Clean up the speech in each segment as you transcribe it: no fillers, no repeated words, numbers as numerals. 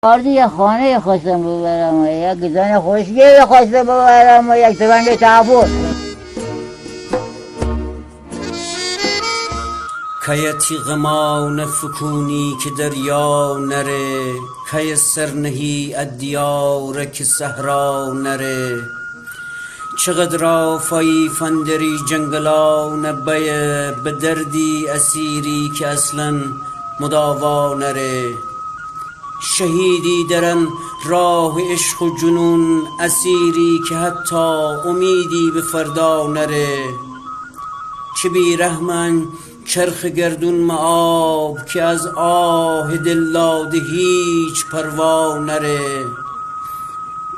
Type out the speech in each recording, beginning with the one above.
آرزوی یه خانه خواستم ببرم و یک زن خوشگل خواستم ببرم و یک تفنگ تابوت. که تیغ ما نفکونی که دریا نره، که سر نهی ادیار که صحرا نره. چقدر آفایی فندری جنگلا نبیه، به دردی اسیری که اصلا مداوا نره. شهیدی درن راه عشق و جنون، اسیری که حتی امیدی به فردا نره. چه بی رحمن چرخ گردون معاب، که از آه دل داده هیچ پروا نره.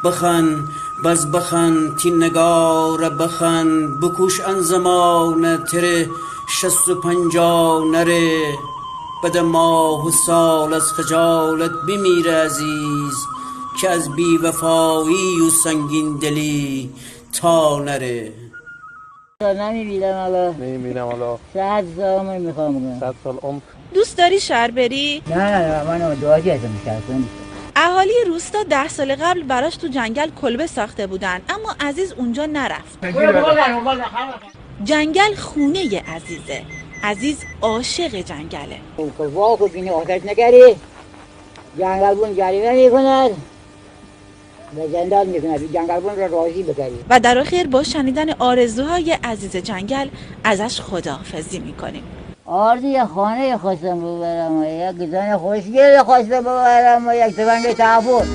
بخن بز بخن تی نگار بخن، بکوش ان زمان تره 65 نره. بده ماه و سال از خجالت بمیره عزیز، که از بی وفایی و سنگین دلی تا نره. نمیبینم حالا. نمیبینم حالا. 100 سال میخوام بگم. 100 سال عمر. دوست داری شهر بری؟ نه من دعاجی هستم شهر کنم. اهالی روستا 10 سال قبل براش تو جنگل کلبه ساخته بودن، اما عزیز اونجا نرفت. جنگل خونه عزیزه. عزیز عاشق جنگله. واقع بینی آتش نگری جنگل بون جریمه میکند و زندان میکند. جنگل بون را راضی بکری. و در آخر با شنیدن آرزوهای عزیز جنگل ازش خداحافظی میکنیم. آرزوی یه خانه خواستم ببرم و یک زن خوشگل خواستم ببرم و یک تفنگ تابوت.